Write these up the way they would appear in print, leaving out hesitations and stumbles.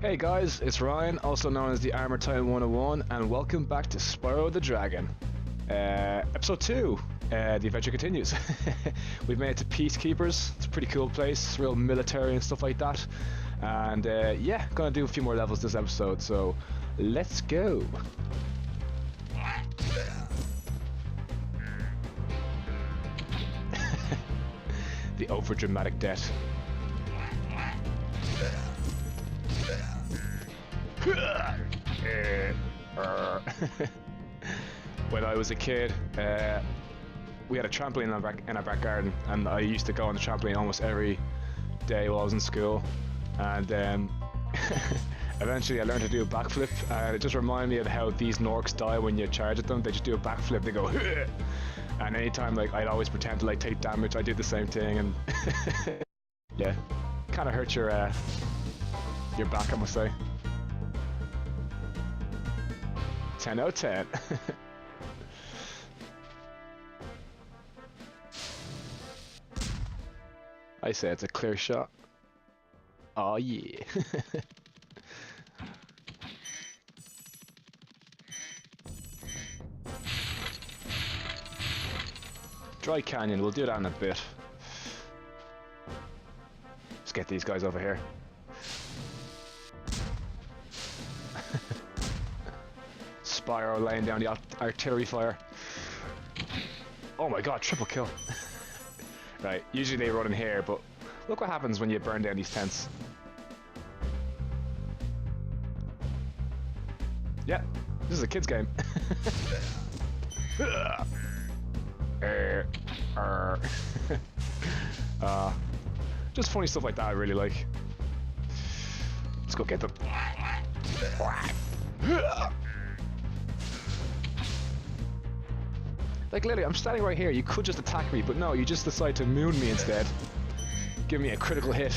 Hey guys, it's Ryan, also known as the ArmoredTitan101, and welcome back to Spyro the Dragon. Episode 2, the adventure continues. We've made it to Peacekeepers. It's a pretty cool place, real military and stuff like that. And yeah, gonna do a few more levels this episode, so let's go. The over-dramatic death. When I was a kid, we had a trampoline in our back garden, and I used to go on the trampoline almost every day while I was in school. And eventually I learned to do a backflip, and it just reminded me of how these Norks die when you charge at them. They just do a backflip, they go and anytime I'd always pretend to take damage, I do the same thing, and yeah, kind of hurt your back, I must say. 10 out of 10. I say it's a clear shot. Oh yeah. Dry Canyon, we'll do that in a bit. Let's get these guys over here. Spyro laying down the artillery fire. Oh my god, triple kill. Right, usually they run in here, but look what happens when you burn down these tents. Yeah, this is a kid's game. Just funny stuff like that I really like. Let's go get them. Like literally, I'm standing right here, you could just attack me, but no, you just decide to moon me instead. Give me a critical hit.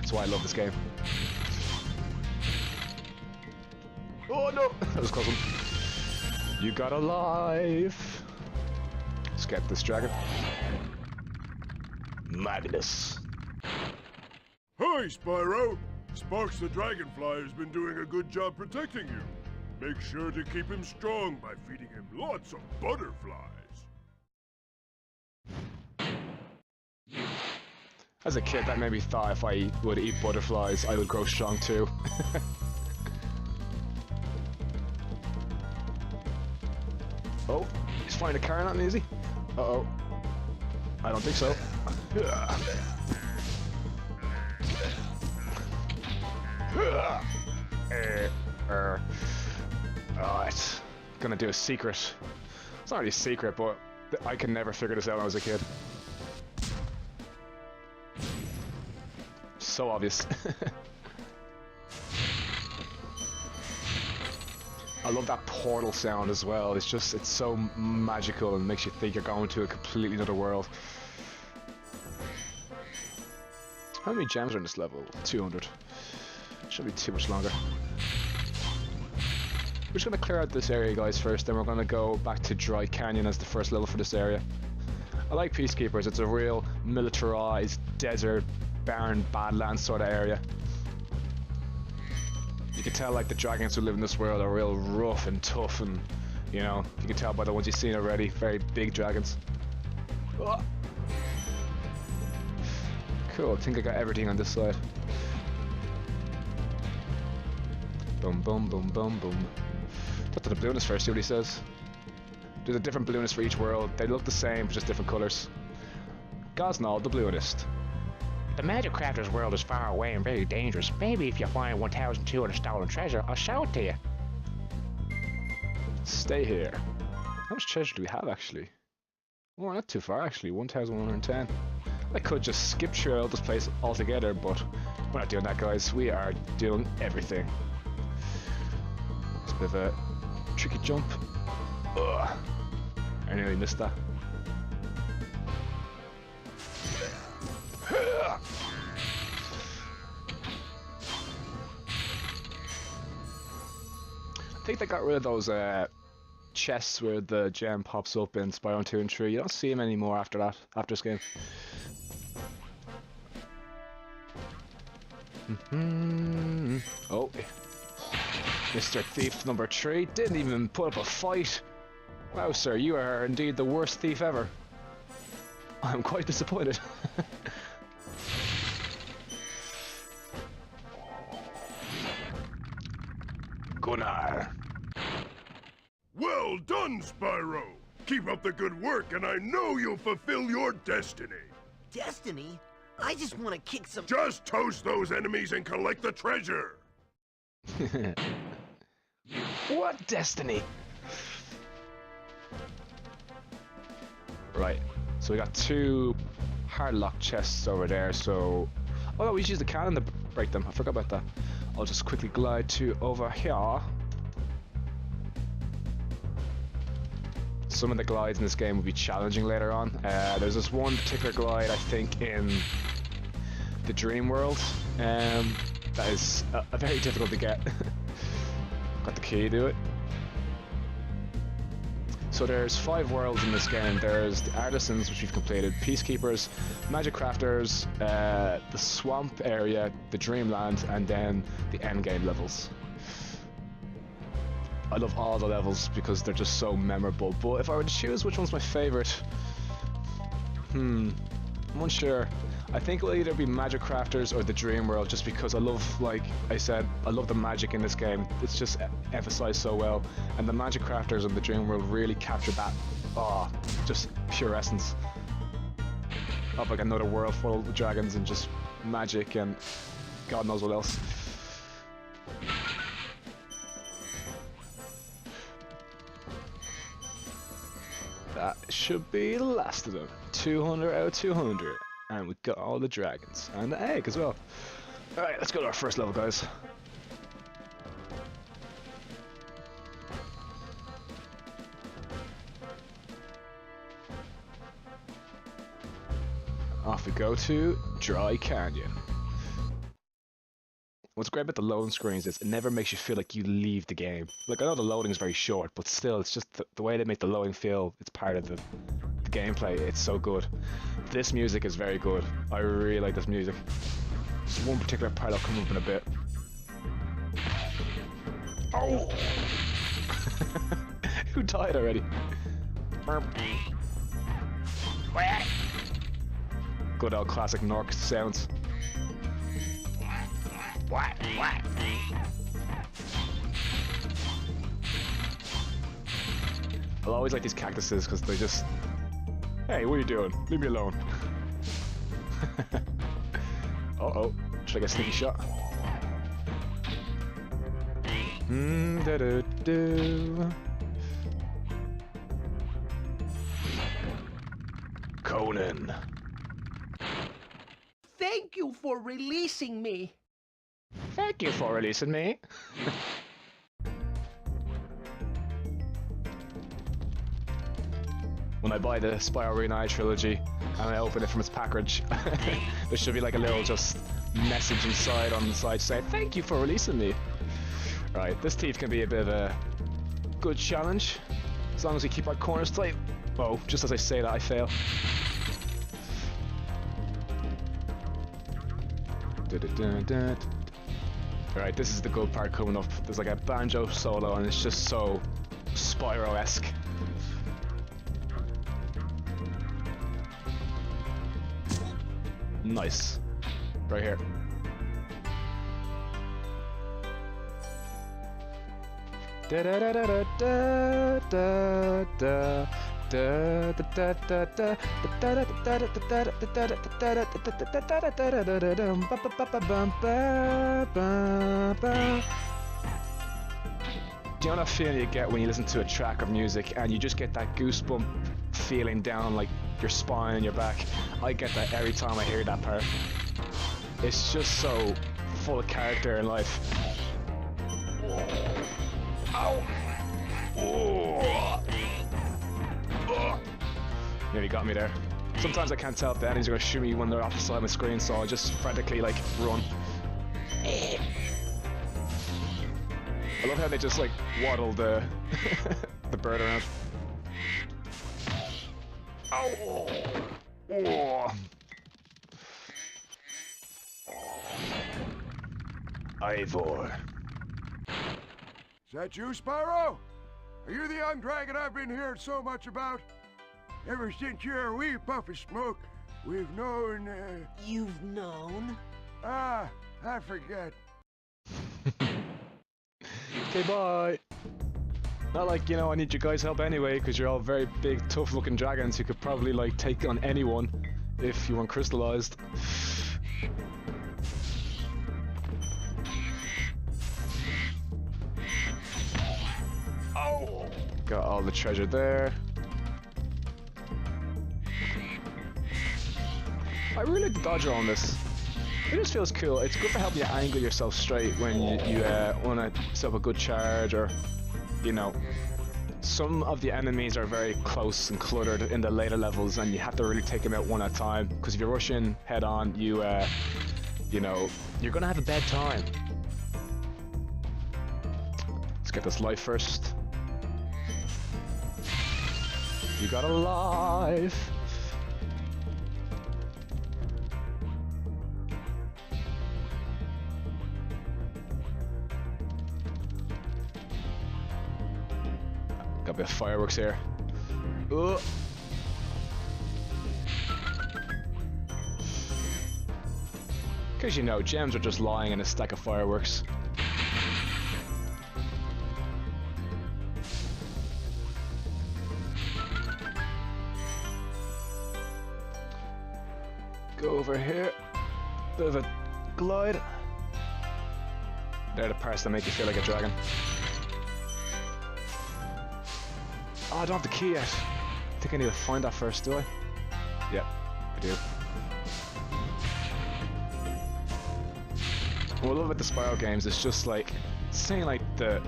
That's why I love this game. Oh no! That was close one. You got a life! Let's get this dragon. Madness. Hi, Spyro! Sparks the Dragonfly has been doing a good job protecting you. Make sure to keep him strong by feeding him lots of butterflies. As a kid, that made me thought if I would eat butterflies, I would grow strong too. Oh, he's flying a car, not easy. Uh-oh. I don't think so. Alright, gonna do a secret. It's not really a secret, but I can never figure this out when I was a kid. So obvious. I love that portal sound as well. It's so magical and makes you think you're going to a completely another world. How many gems are in this level? 200. Shouldn't be too much longer. We're just going to clear out this area, guys, first, then we're going to go back to Dry Canyon as the first level for this area. I like Peacekeepers. It's a real militarized, desert, barren, badlands sort of area. You can tell, the dragons who live in this world are real rough and tough, and, you know, you can tell by the ones you've seen already. Very big dragons. Oh. Cool, I think I got everything on this side. Boom, boom, boom, boom, boom. Put to the balloonist first, see what he says. There's a different balloonist for each world. They look the same, but just different colours. Gosnell, the balloonist. The Magic Crafter's world is far away and very dangerous. Maybe if you find 1,200 stolen treasure, I'll show it to you. Stay here. How much treasure do we have, actually? Oh, we're not too far, actually. 1,110. I could just skip through this place altogether, but we're not doing that, guys. We are doing everything. It's a bit of a tricky jump. Ugh. I nearly missed that. I think they got rid of those chests where the gem pops up in Spyro 2 and 3. You don't see them anymore after that, after this game. Oh, Mr. Thief number 3 didn't even put up a fight. Wow, sir, you are indeed the worst thief ever. I'm quite disappointed. Gunnar. Well done, Spyro! Keep up the good work, and I know you'll fulfill your destiny. Destiny? I just want to kick some... Just toast those enemies and collect the treasure! What destiny? Right, so we got 2 hard lock chests over there, so... Oh no, we should use the cannon to break them. I forgot about that. I'll just quickly glide to over here. Some of the glides in this game will be challenging later on. There's this one particular glide, I think, in the dream world. That is very difficult to get. Got the key to it. So there's 5 worlds in this game. There's the Artisans, which we've completed, Peacekeepers, Magic Crafters, the Swamp area, the Dreamland, and then the Endgame levels. I love all the levels because they're just so memorable, but if I were to choose which one's my favorite, I'm unsure. I think it'll either be Magic Crafters or the Dream World, just because I love, like I said, I love the magic in this game. It's just emphasized so well, and the Magic Crafters and the Dream World really capture that, just pure essence of like another world full of dragons and just magic and God knows what else. That should be the last of them. 200 out of 200. And we got all the dragons. And the egg as well. Alright, let's go to our first level, guys. Off we go to Dry Canyon. What's great about the loading screens is it never makes you feel like you leave the game. Like, I know the loading is very short, but still, it's just the way they make the loading feel, it's part of the gameplay. It's so good. This music is very good. I really like this music. There's one particular part that'll come up in a bit. Oh! Who died already? Good old classic Nork sounds. What? I always like these cactuses because they just... Hey, what are you doing? Leave me alone. Uh-oh. Should I get a sneaky shot? Conan. Thank you for releasing me. Thank you for releasing me. When I buy the Spyro Reunited trilogy and I open it from its package, there should be like a little just message inside on the side saying, "Thank you for releasing me." Right, this thief can be a bit of a good challenge as long as we keep our corners tight. Oh, just as I say that, I fail. Alright, this is the good part coming up. There's like a banjo solo and it's just so Spyro-esque. Nice. Right here. Da da da da da da da. Do you know that feeling you get when you listen to a track of music and you just get that goosebump feeling down like your spine and your back? I get that every time I hear that part. It's just so full of character and life. Ow! Oh. Nearly got me there. Sometimes I can't tell if the enemies are going to shoot me when they're off the side of my screen, so I just frantically like run. I love how they just like waddle the the bird around. Ow! Oh. Ivor. Is that you, Spyro? Are you the young dragon I've been hearing so much about? Ever since you're a wee puff of smoke, we've known, You've known? I forget. Okay, bye. Not like, you know, I need your guys' help anyway, because you're all very big, tough-looking dragons who could probably, like, take on anyone if you weren't crystallized. Oh! Got all the treasure there. I really like the dodge roll on this. It just feels cool. It's good for helping you angle yourself straight when you want to set up a good charge, or, you know, some of the enemies are very close and cluttered in the later levels, and you have to really take them out one at a time. Because if you're rushing head on, you know, you're gonna have a bad time. Let's get this life first. You got a life. Got a bit of fireworks here. Oh. Because you know, gems are just lying in a stack of fireworks. Go over here. Bit of a glide. They're the parts that make you feel like a dragon. Oh, I don't have the key yet. I think I need to find that first, do I? Yep, I do. What I love about the Spyro games is just like seeing like the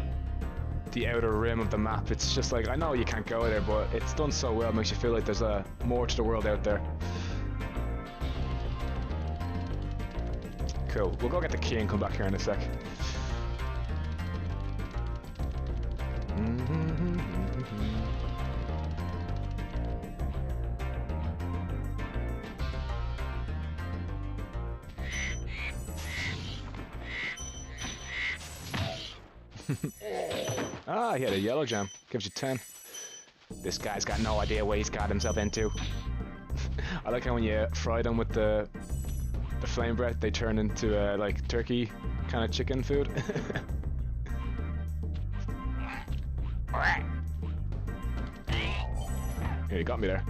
outer rim of the map. It's just like, I know you can't go there, but it's done so well. It makes you feel like there's more to the world out there. Cool. We'll go get the key and come back here in a sec. Ah, he had a yellow gem. Gives you 10. This guy's got no idea what he's got himself into. I like how when you fry them with the flame breath, they turn into like turkey kind of chicken food. Yeah, you got me there.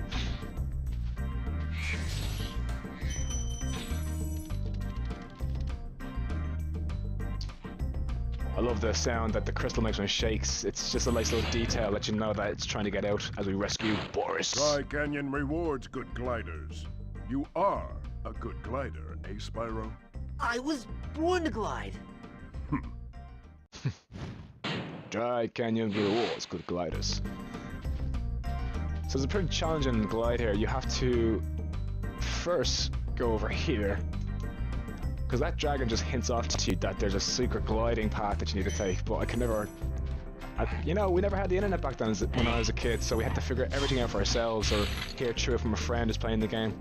I love the sound that the crystal makes when it shakes. It's just a nice little detail that you know that it's trying to get out as we rescue Boris. Dry Canyon rewards good gliders. You are a good glider, eh, Spyro? I was born to glide. Dry Canyon rewards good gliders. So it's a pretty challenging glide here. You have to first go over here, because that dragon just hints off to you that there's a secret gliding path that you need to take, but I can never... you know, we never had the internet back then when I was a kid, so we had to figure everything out for ourselves or hear through it from a friend who's playing the game.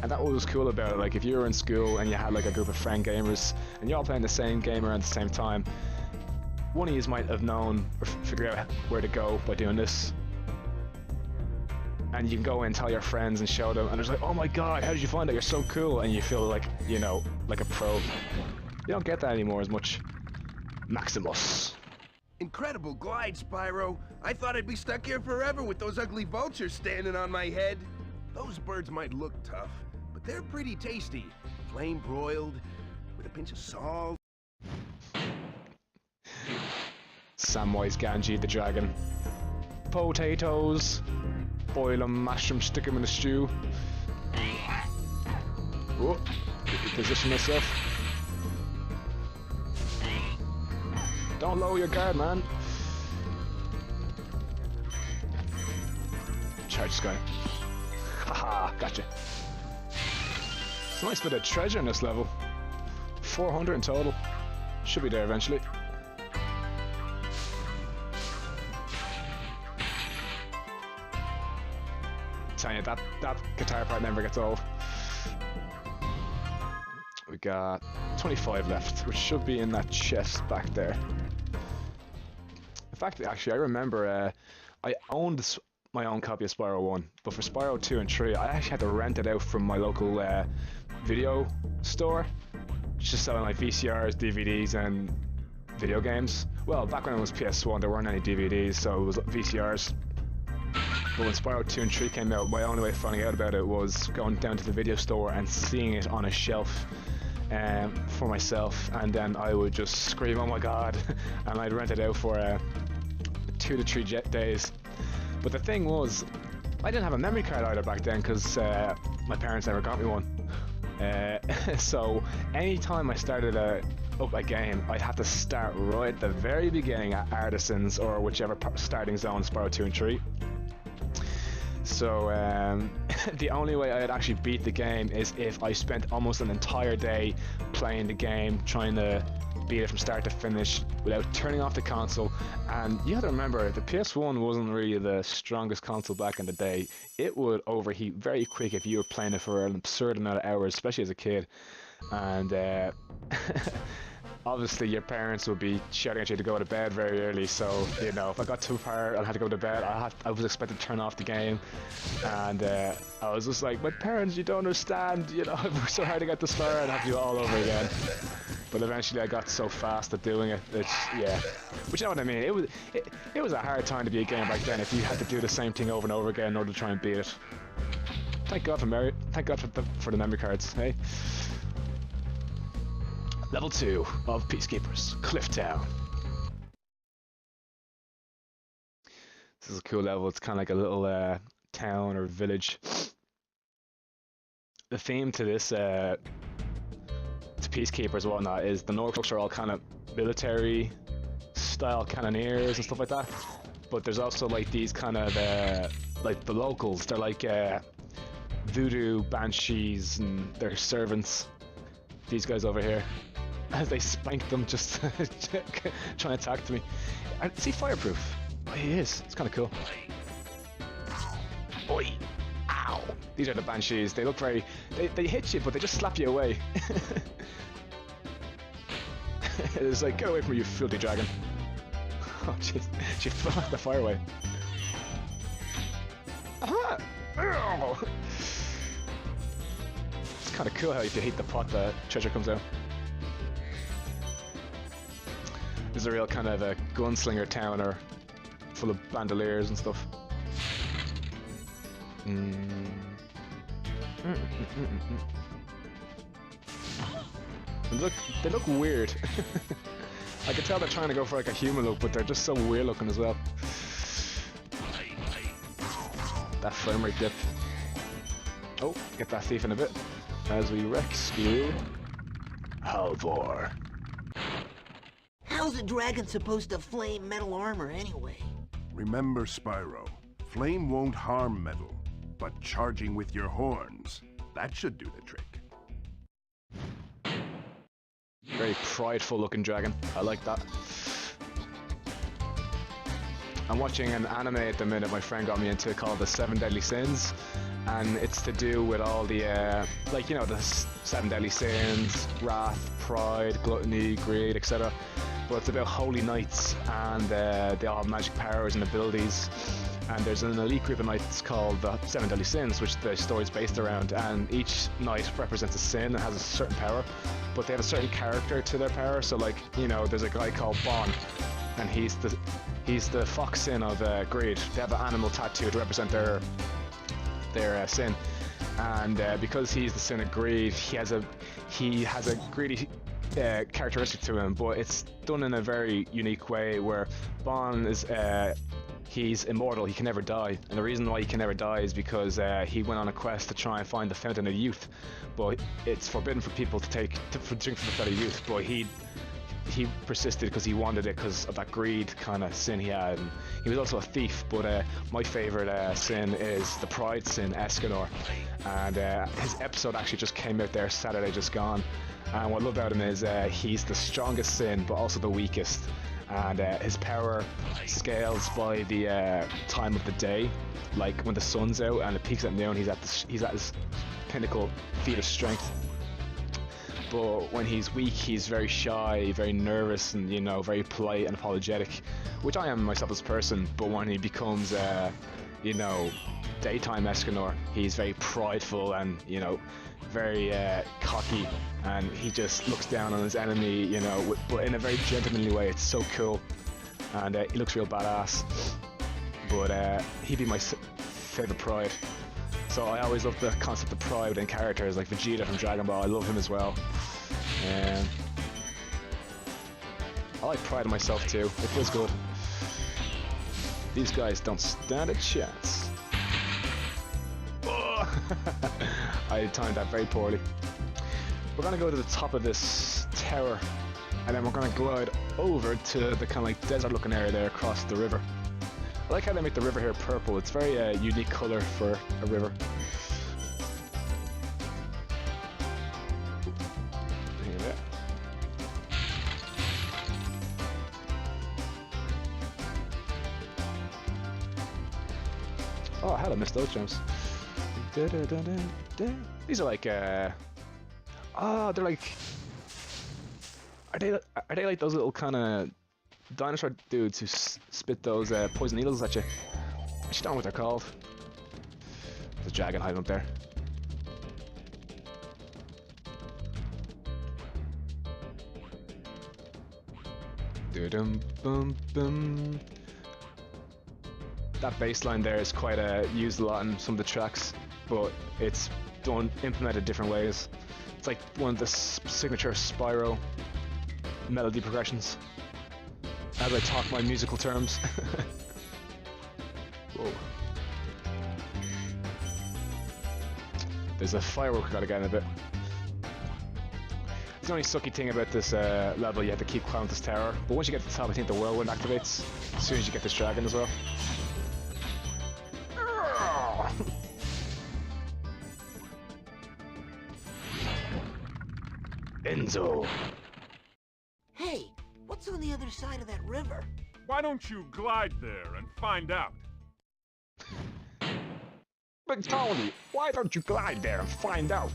And that was cool about it. Like, if you were in school and you had like a group of friend gamers and you're all playing the same game around the same time, one of you might have known or figured out where to go by doing this. And you can go in and tell your friends and show them, and it's like, oh my god, how did you find that? You're so cool, and you feel like, you know, like a pro. You don't get that anymore as much. Maximus. Incredible glide, Spyro. I thought I'd be stuck here forever with those ugly vultures standing on my head. Those birds might look tough, but they're pretty tasty. Flame broiled, with a pinch of salt. Samwise Ganji the dragon. Potatoes. Boil them, mash them, stick them in a stew. Oh, position myself. Don't lower your guard, man. Charge this guy. Haha, gotcha. It's a nice bit of treasure in this level. 400 in total. Should be there eventually. Telling you, that guitar part never gets old. We I've got 25 left, which should be in that chest back there. In fact, actually, I remember I owned my own copy of Spyro 1, but for Spyro 2 and 3, I actually had to rent it out from my local video store, just selling like VCRs, DVDs, and video games. Well, back when it was PS1, there weren't any DVDs, so it was VCRs. But when Spyro 2 and 3 came out, my only way of finding out about it was going down to the video store and seeing it on a shelf for myself, and then I would just scream, "Oh my god!" and I'd rent it out for 2 to 3 days. But the thing was, I didn't have a memory card either back then because my parents never got me one. So anytime I started up a game, I'd have to start right at the very beginning at Artisans or whichever starting zone, Spyro 2 and 3. So the only way I'd actually beat the game is if I spent almost an entire day playing the game, trying to beat it from start to finish without turning off the console. And you have to remember, the PS1 wasn't really the strongest console back in the day. It would overheat very quick if you were playing it for an absurd amount of hours, especially as a kid. And obviously your parents would be shouting at you to go to bed very early, so you know, if I got too far and had to go to bed, I was expected to turn off the game, and I was just like, my parents, you don't understand, you know, I worked so hard to get this far and have to do it all over again. But eventually I got so fast at doing it, it's, yeah. But you know what I mean, it was a hard time to be a gamer back then if you had to do the same thing over and over again in order to try and beat it. Thank God for the memory cards, hey? Level 2 of Peacekeepers, Clifftown. This is a cool level. It's kind of like a little town or village. The theme to this, to Peacekeepers and whatnot, is the Norks are all kind of military style cannoneers and stuff like that. But there's also like these kind of like the locals. They're like voodoo banshees and their servants. These guys over here. As they spank them, just trying to attack me. Is he fireproof? Oh, he is. It's kind of cool. Oi! Ow! These are the banshees. They look very... They hit you, but they just slap you away. It's like, get away from me, you filthy dragon. Oh, jeez. She fell the fire away. Aha! Ow! It's kind of cool how if you hit the pot, the treasure comes out. This is a real kind of a gunslinger town, or full of bandoliers and stuff. They look weird. I can tell they're trying to go for like a human look, but they're just so weird looking as well. That frame rate dip. Oh, get that thief in a bit. As we rescue Halvor. How's a dragon supposed to flame metal armor anyway? Remember, Spyro, flame won't harm metal, but charging with your horns, that should do the trick. Very prideful looking dragon. I like that. I'm watching an anime at the minute my friend got me into called The 7 Deadly Sins, and it's to do with all the like, you know, the 7 Deadly Sins, wrath, pride, gluttony, greed, etc. But it's about holy knights, and they all have magic powers and abilities. And there's an elite group of knights called the 7 Deadly Sins, which the story's based around, and each knight represents a sin and has a certain power, but they have a certain character to their power. So like, you know, there's a guy called Bon, and he's the fox sin of greed. They have an animal tattoo to represent their sin, and because he's the sin of greed, he has a greedy characteristic to him, but it's done in a very unique way where Bon is he's immortal, he can never die, and the reason why he can never die is because he went on a quest to try and find the fountain of youth, but it's forbidden for people to drink from the fountain of youth, but he persisted because he wanted it because of that greed kind of sin he had. And he was also a thief, but my favorite sin is the pride sin, Escanor, and his episode actually just came out there Saturday just gone, and what I love about him is he's the strongest sin but also the weakest, and his power scales by the time of the day. Like when the sun's out and it peaks at noon, he's at his pinnacle feat of strength. but when he's weak, he's very shy, very nervous, and you know, very polite and apologetic, which I am myself as a person. But when he becomes, you know, daytime Escanor, he's very prideful and you know, very cocky, and he just looks down on his enemy, you know, but in a very gentlemanly way. It's so cool, and he looks real badass. But he'd be my favorite pride. So I always love the concept of pride within characters, like Vegeta from Dragon Ball. I love him as well. I like pride in myself too. It feels good. These guys don't stand a chance. Oh. I timed that very poorly. We're gonna go to the top of this tower, and then we're gonna glide over to the kind of like desert-looking area there across the river. I like how they make the river here purple. It's very unique color for a river. Oh, how did I miss those gems? These are like, oh, they're like, are they like those little kind of dinosaur dudes who spit those poison needles at you? I actually don't know what they're called. There's a dragon hiding up there. Do-dum-bum-bum. That bass line there is quite used a lot in some of the tracks, but it's implemented different ways. It's like one of the signature Spyro melody progressions. As I talk my musical terms. Whoa. There's a firework I gotta get in a bit. The only sucky thing about this level, you have to keep climbing this tower, but once you get to the top, I think the whirlwind activates as soon as you get this dragon as well. Enzo. Hey, what's on the other side of that river? Why don't you glide there and find out? But Tony, why don't you glide there and find out?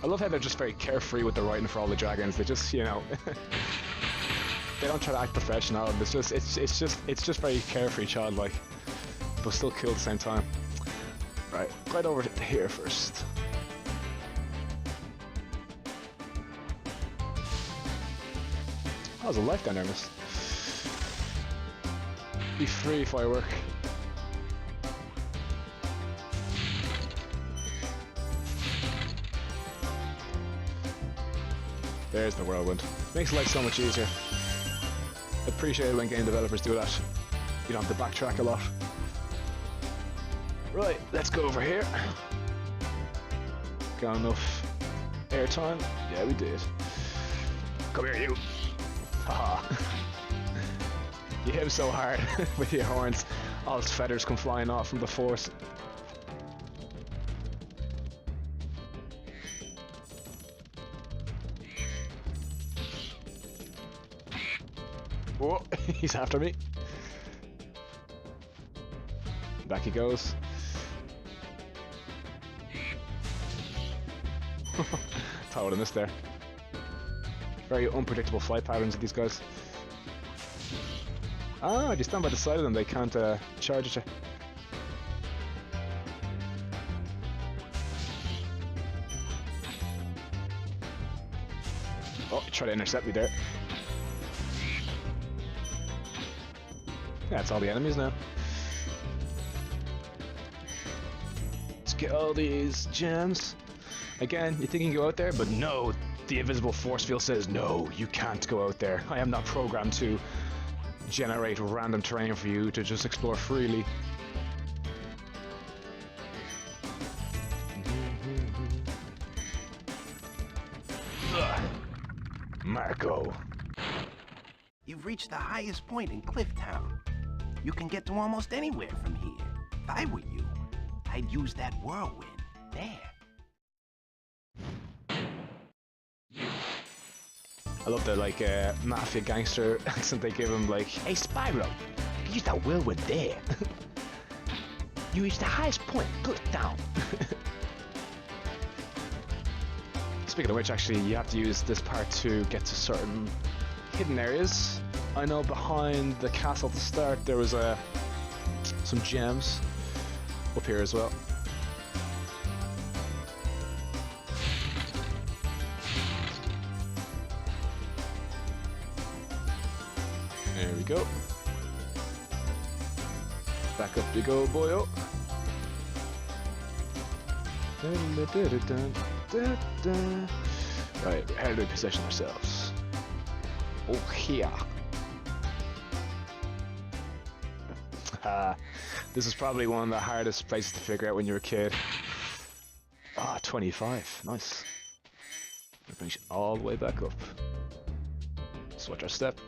I love how they're just very carefree with the writing for all the dragons. They just, you know, they don't try to act professional. It's just very carefree, childlike, but still cool at the same time. Right, right over to here first. Oh, there's a life down there, miss. Be free, firework. There's the whirlwind. Makes life so much easier. Appreciate it when game developers do that. You don't have to backtrack a lot. Right, let's go over here. Got enough airtime? Yeah, we did. Come here, you. Haha. You hit him so hard with your horns, all his feathers come flying off from the force. Whoa, he's after me. Back he goes. Thought I would have missed there. Very unpredictable flight patterns of these guys. Ah, if you stand by the side of them, they can't charge at you. Oh, he tried to intercept me there. Yeah, it's all the enemies now. Let's get all these gems. Again, you think you can go out there, but no, the invisible force field says, no, you can't go out there. I am not programmed to generate random terrain for you to just explore freely. Ugh. Marco. You've reached the highest point in Clifftown. You can get to almost anywhere from here. If I were you, I'd use that whirlwind there. I love the like mafia gangster accent they give him, like, hey Spyro, you can use that whirlwind there. You reach the highest point, pull it down. Speaking of which, actually, you have to use this part to get to certain hidden areas. I know behind the castle at the start there was some gems up here as well. There we go. Back up you go, boyo. Right, how do we position ourselves? Oh, here. This is probably one of the hardest places to figure out when you're a kid. Ah, 25. Nice. Bring it all the way back up. Switch our step.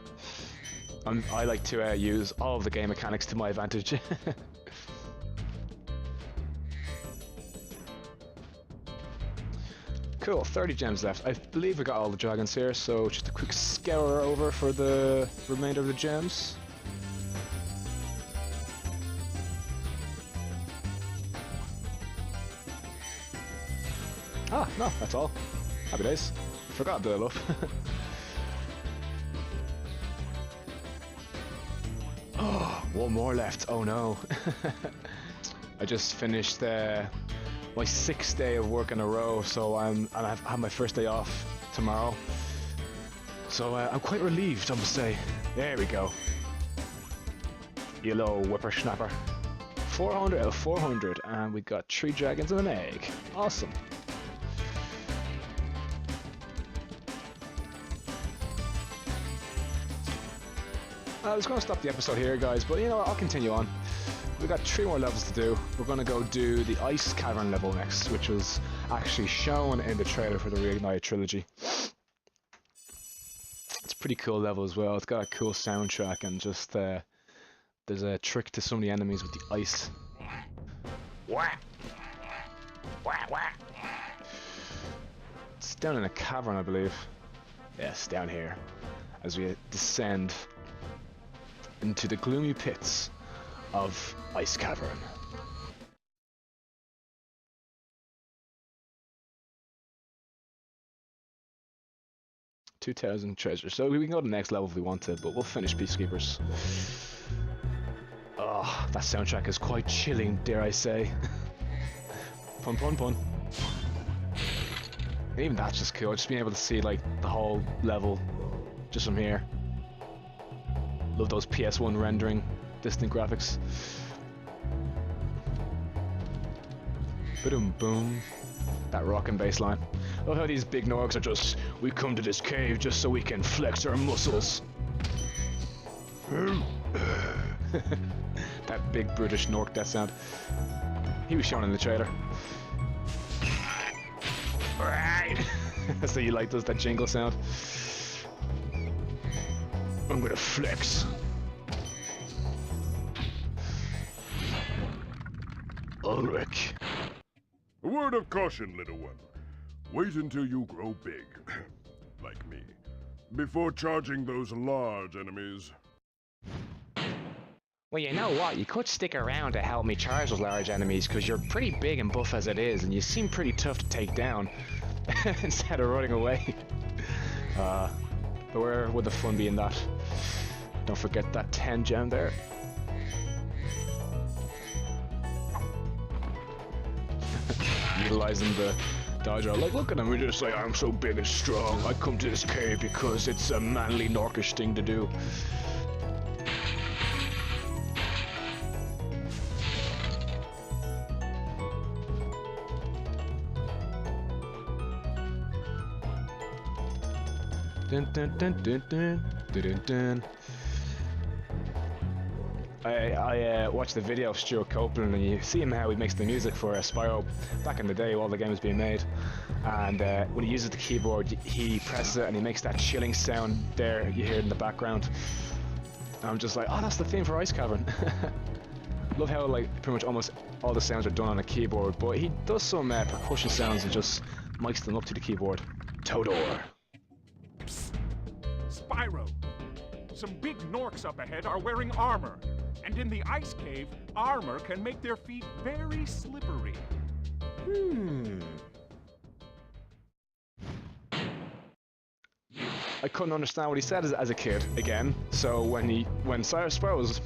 I like to use all of the game mechanics to my advantage. Cool, 30 gems left. I believe we got all the dragons here, so just a quick scour over for the remainder of the gems. Ah, no, that's all. Happy days. Forgot to do it up. Oh, one more left. Oh no. I just finished my 6th day of work in a row, so I have my first day off tomorrow. So I'm quite relieved, I must say. There we go. You little whippersnapper. 400 out of 400, and we got 3 dragons and an egg. Awesome. I was going to stop the episode here, guys, but you know what, I'll continue on. We've got 3 more levels to do. We're going to go do the Ice Cavern level next, which was actually shown in the trailer for the Reignited trilogy. It's a pretty cool level as well. It's got a cool soundtrack, and just there's a trick to some of the enemies with the ice. It's down in a cavern, I believe. Yes, down here. As we descend into the gloomy pits of Ice Cavern. $2,000 treasure. So we can go to the next level if we want to, but we'll finish Peacekeepers. Oh, that soundtrack is quite chilling, dare I say. Pun pun pun. And even that's just cool, just being able to see like the whole level just from here. Love those PS1 rendering, distant graphics. Boom boom. That rockin' bass line. Love how these big Norks are just, we come to this cave just so we can flex our muscles. That big British Nork death sound. He was shown in the trailer. Right. So you like that jingle sound? I'm gonna flex. Ulrich. A word of caution, little one. Wait until you grow big, like me, before charging those large enemies. Well, you know what? You could stick around to help me charge those large enemies, because you're pretty big and buff as it is, and you seem pretty tough to take down, instead of running away. But where would the fun be in that? Don't forget that 10 gem there. Utilizing the dodger, like, look at him, we're just like, I'm so big and strong, I come to this cave because it's a manly Norkish thing to do. Dun, dun, dun, dun, dun, dun, dun, dun. I watched the video of Stuart Copeland, and you see him how he makes the music for Spyro back in the day while the game was being made. And when he uses the keyboard, he presses it and he makes that chilling sound there you hear it in the background. And I'm just like, oh, that's the theme for Ice Cavern. Love how like pretty much almost all the sounds are done on a keyboard, but he does some percussion sounds and just mics them up to the keyboard. Todor. Spyro! Some big Norks up ahead are wearing armor. And in the ice cave, armor can make their feet very slippery. I couldn't understand what he said as a kid again. So when Spyro was,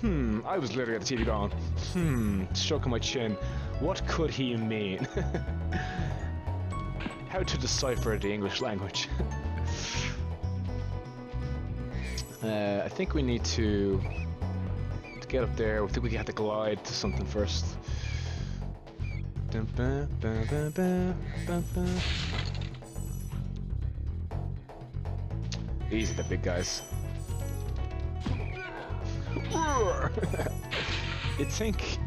I was literally at the TV going, stroking my chin. What could he mean? How to decipher the English language? I think we need to get up there. I think we have to glide to something first. These are the big guys. You'd think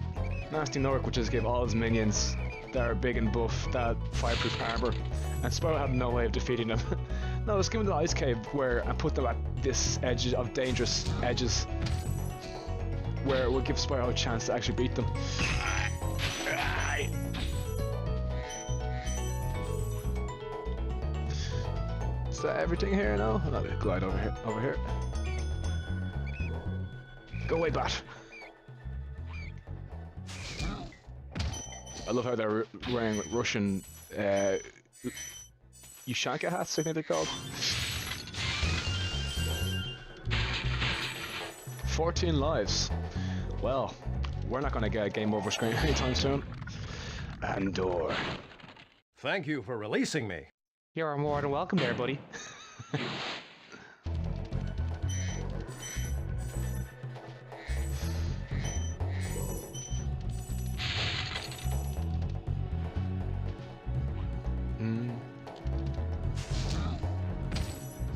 Nasty Nork would just give all his minions that are big and buff that fireproof armor, and Spyro had no way of defeating them. No, let's give him the ice cave where and put them at this edge of dangerous edges, where it will give Spyro a chance to actually beat them. Is that everything here now? I'll glide over here. Go away, Bat. I love how they're wearing Russian Ushanka hats, I think they're called. 14 lives. Well, we're not gonna get a game over screen anytime soon. Andor. Thank you for releasing me. You're more than welcome there, buddy.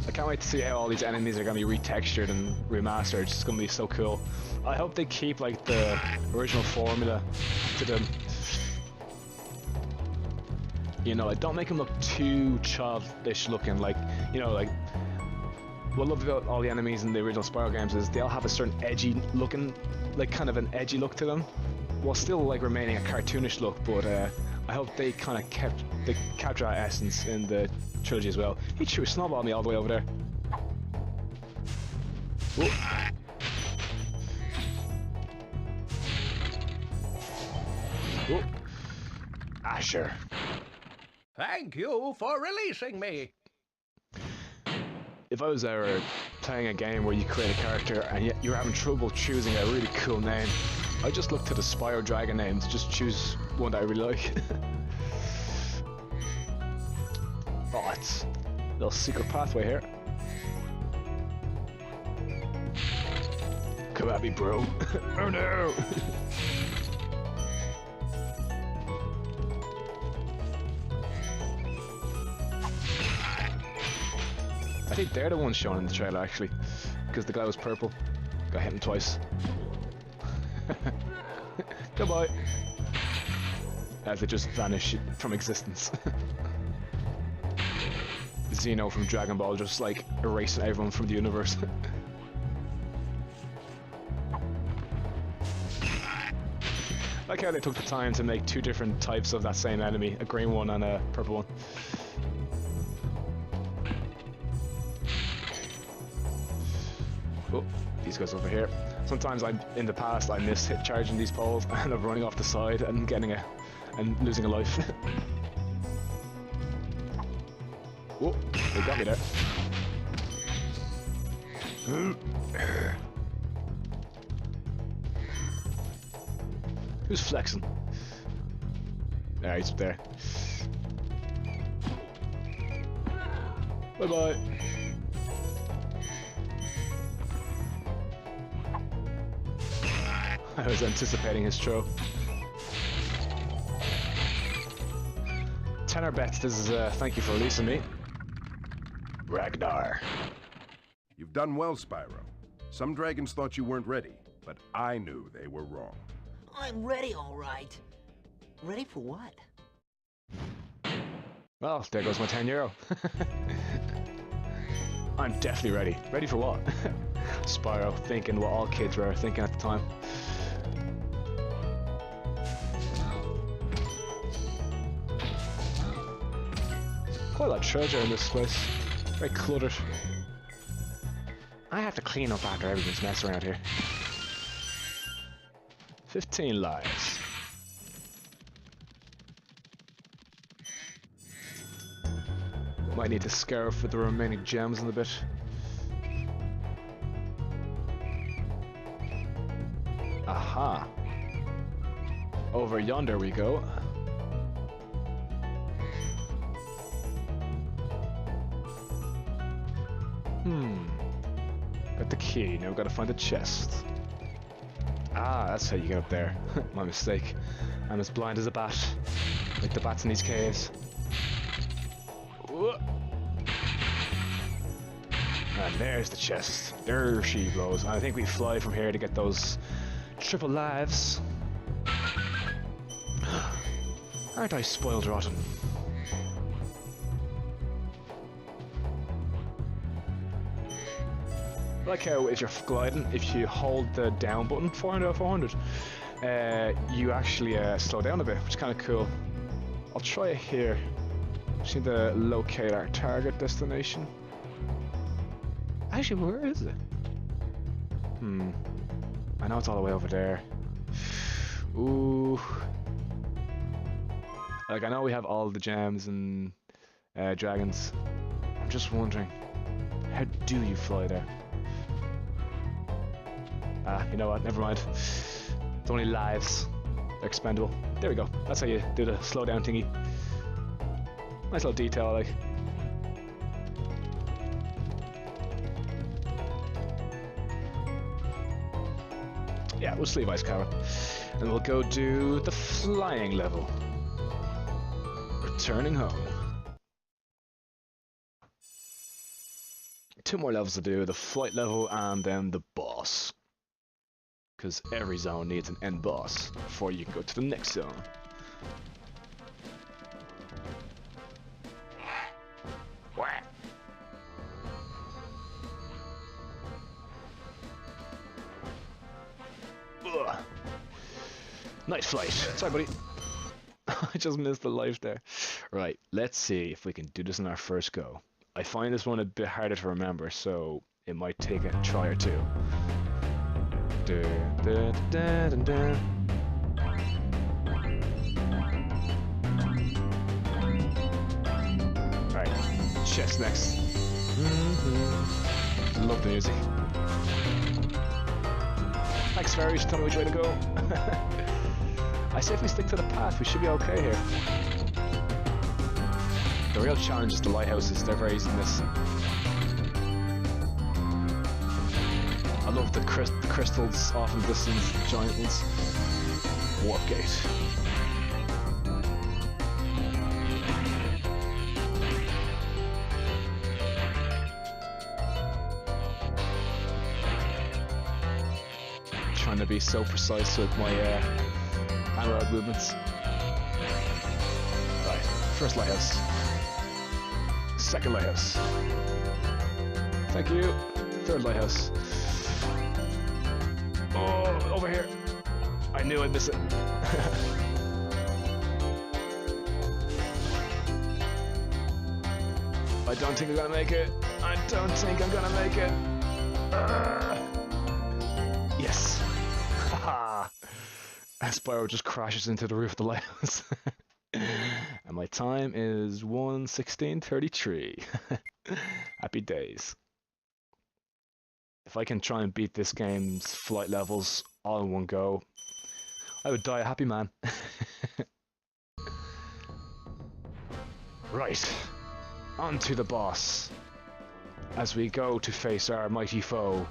I can't wait to see how all these enemies are going to be retextured and remastered. It's going to be so cool. I hope they keep like the original formula to them. You know, like don't make them look too childish looking. Like, you know, like what I love about all the enemies in the original Spyro games is they all have a certain edgy looking, like kind of an edgy look to them, while still like remaining a cartoonish look. But I hope they kind of capture that essence in the trilogy as well. He threw a snowball at me all the way over there. Whoa. Whoa. Asher. Thank you for releasing me. If I was ever playing a game where you create a character and yet you're having trouble choosing a really cool name, I just look to the Spyro Dragon names, just choose one that I really like. Oh, it's a little secret pathway here. Come at me, bro. Oh no! I think they're the ones shown in the trailer actually, because the guy was purple. Got hit him twice. Goodbye. As they just vanish from existence. Xeno from Dragon Ball just like erasing everyone from the universe. Like how they took the time to make two different types of that same enemy, a green one and a purple one. Oh, these guys over here. Sometimes in the past I miss hit charging these poles and I'm running off the side and and losing a life. Oh, they got me there. Who's flexing? Yeah, he's up there. Bye bye. I was anticipating his throw. Tenor bets this is thank you for releasing me. Ragnar. You've done well, Spyro. Some dragons thought you weren't ready, but I knew they were wrong. I'm ready, all right. Ready for what? Well, there goes my €10. I'm definitely ready. Ready for what? Spyro thinking what all kids were thinking at the time. Quite a lot of treasure in this place. Very cluttered. I have to clean up after everything's mess around here. 15 lives. Might need to scarf for the remaining gems in a bit. Aha! Over yonder we go. Got the key, now we've got to find the chest. Ah, that's how you get up there. My mistake. I'm as blind as a bat. Like the bats in these caves. Whoa. And there's the chest. There she goes. I think we fly from here to get those triple lives. Aren't I spoiled rotten? I like how if you're gliding, if you hold the down button, 400 out of 400, you actually slow down a bit, which is kind of cool. I'll try it here. Just need to locate our target destination. Actually, where is it? I know it's all the way over there. Ooh. Like, I know we have all the gems and dragons. I'm just wondering, how do you fly there? Ah, you know what? Never mind. It's only lives. They're expendable. There we go. That's how you do the slow down thingy. Nice little detail, I like. Yeah, we'll just leave Ice Carrot. And we'll go do the flying level. Returning home. 2 more levels to do, the flight level and then the boss. Because every zone needs an end boss before you can go to the next zone. Ugh. Night flight. Sorry, buddy. I just missed the life there. Right, let's see if we can do this in our first go. I find this one a bit harder to remember, so it might take a try or two. Right, chest next. Love the music. Thanks, Spyro, just tell me which way to go. I say if we stick to the path, we should be okay here. The real challenge is the lighthouses, they're very easy to miss. I love the crystals off in the distance, the giant ones. Warp gate. Trying to be so precise with my analog movements. Right, first lighthouse. Second lighthouse. Thank you. Third lighthouse. Oh, over here. I knew I'd miss it. I don't think I'm gonna make it. I don't think I'm gonna make it. Yes. Haha. Spyro just crashes into the roof of the lighthouse. And my time is 1:16:33. Happy days. If I can try and beat this game's flight levels all in one go, I would die a happy man. Right, on to the boss. As we go to face our mighty foe,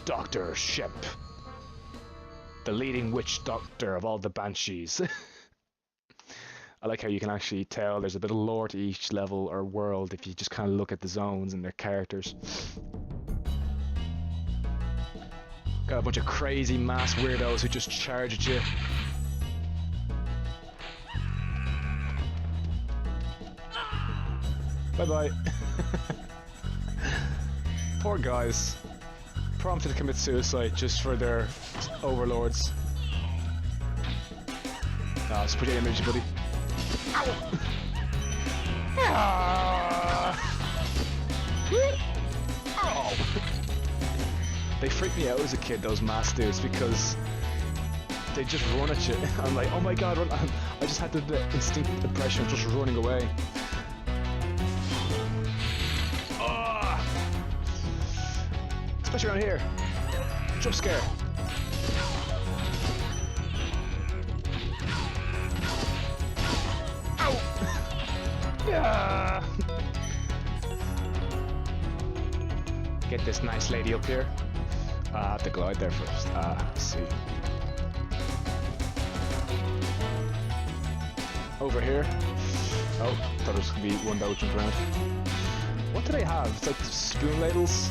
Dr. Shemp. The leading witch doctor of all the banshees. I like how you can actually tell there's a bit of lore to each level or world if you just kind of look at the zones and their characters. Got a bunch of crazy mass weirdos who just charge at you. Bye-bye. Poor guys. Prompted to commit suicide just for their overlords. Ah, it's pretty energy, buddy. They freaked me out as a kid, those mass dudes, because they just run at you. I'm like, oh my god, run. I just had the instinct impression of just running away. Oh! Especially around here. Jump scare. Ow! Yeah! Get this nice lady up here. I have to glide there first. Let's see. Over here. Oh, thought it was gonna be one that would jump around. What do they have? It's like spoon ladles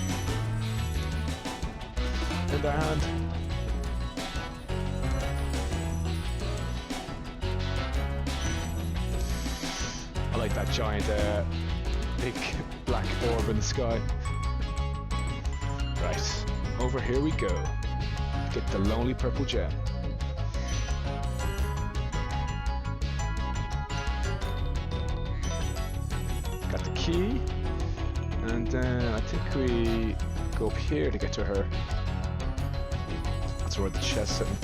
in their hand. I like that giant, big black orb in the sky. Right, over here we go. Get the lonely purple gem. Got the key, and then I think we go up here to get to her. That's where the chest's sitting.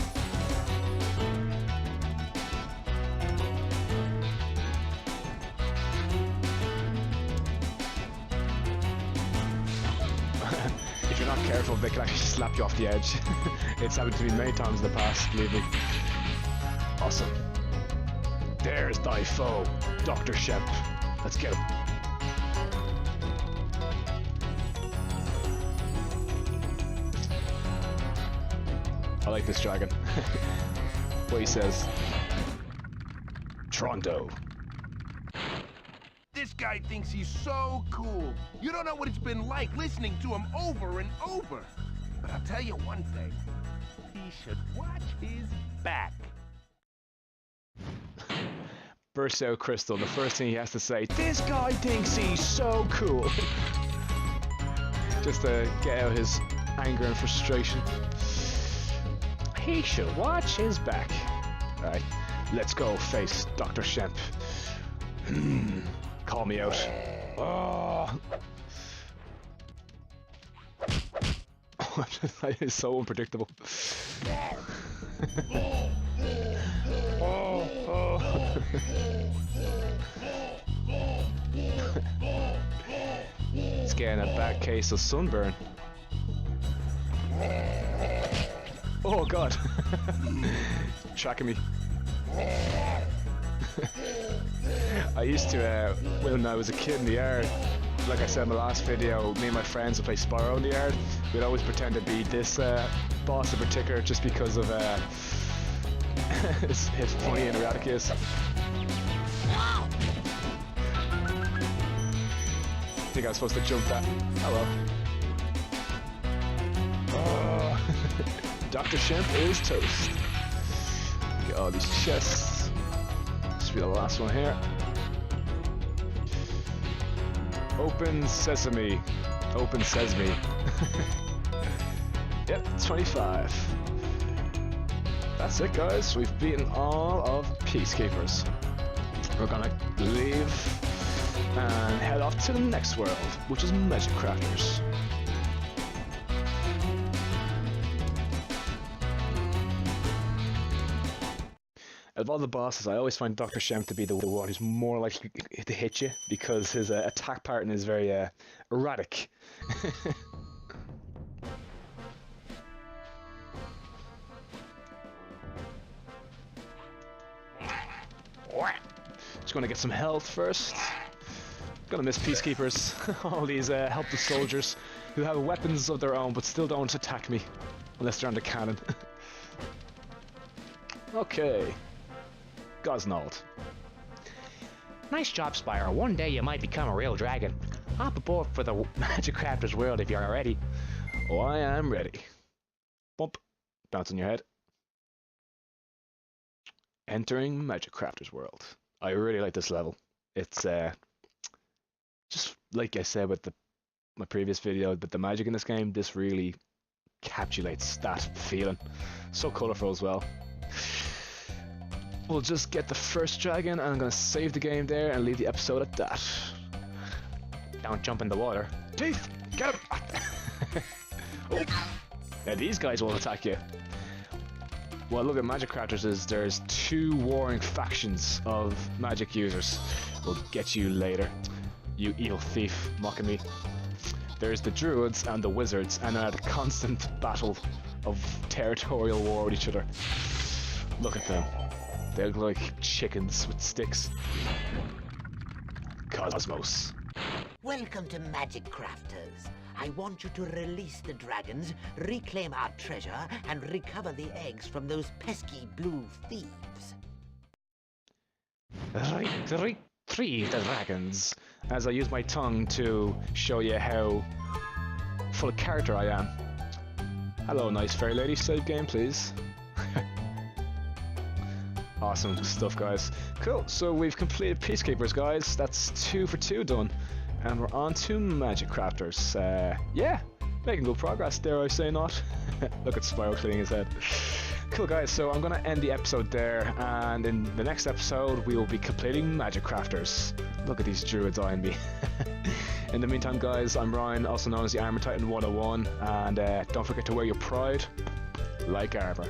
If you're not careful, they can actually slap you off the edge. It's happened to me many times in the past, believe me. Awesome. There's thy foe, Dr. Shemp. Let's get him. I like this dragon. What he says. Trondo. This guy thinks he's so cool. You don't know what it's been like listening to him over and over. But I'll tell you one thing. He should watch his back. Bursts out Crystal. The first thing he has to say, this guy thinks he's so cool. Just to get out his anger and frustration. He should watch his back. Alright, let's go face Dr. Shemp. Call me out. Oh. That is so unpredictable. He's getting a bad case of sunburn. Oh god. Tracking me. I used to, when I was a kid in the yard, like I said in my last video, me and my friends would play Spyro in the yard. We'd always pretend to be this boss in particular just because of his funny and erratic he is. I think I was supposed to jump that. Oh well. Oh. Dr. Shemp is toast. Get all these chests. This will be the last one here. Open sesame. Open sesame. Yep, 25. That's it, guys. We've beaten all of Peacekeepers. We're gonna leave and head off to the next world, which is Magic Crafters. Of all the bosses, I always find Dr. Shemp to be the one who's more likely to hit you because his attack pattern is very erratic. Just gonna get some health first. Gonna miss Peacekeepers. All these helpless soldiers who have weapons of their own but still don't attack me unless they're under cannon. Okay. Gosnold. Nice job, Spyro. One day you might become a real dragon. Hop aboard for the Magic Crafters world if you're ready. Oh, I am ready. Bump. Bounce on your head. Entering Magic Crafters world. I really like this level. It's just like I said with my previous video, but the magic in this game, this really encapsulates that feeling. So colorful as well. We'll just get the first dragon, and I'm gonna save the game there and leave the episode at that. Don't jump in the water. Teeth! Get him! Oh. Now these guys will attack you. what I love at magic crafters is there's two warring factions of magic users. We'll get you later, you evil thief mocking me. There's the druids and the wizards, and they're at a constant battle of territorial war with each other. Look at them. They look like chickens with sticks. Cosmos. Welcome to Magic Crafters. I want you to release the dragons, reclaim our treasure, and recover the eggs from those pesky blue thieves. Retrieve the dragons. As I use my tongue to show you how full of character I am. Hello, nice fairy lady. Save game, please. Awesome stuff, guys. Cool, so we've completed Peacekeepers, guys. That's 2 for 2 done. And we're on to Magic Crafters. Yeah, making good progress, dare I say not. Look at Spyro cleaning his head. Cool, guys, so I'm going to end the episode there, and in the next episode we will be completing Magic Crafters. Look at these druids eyeing me. In the meantime, guys, I'm Ryan, also known as the ArmoredTitan101, and don't forget to wear your pride like armor.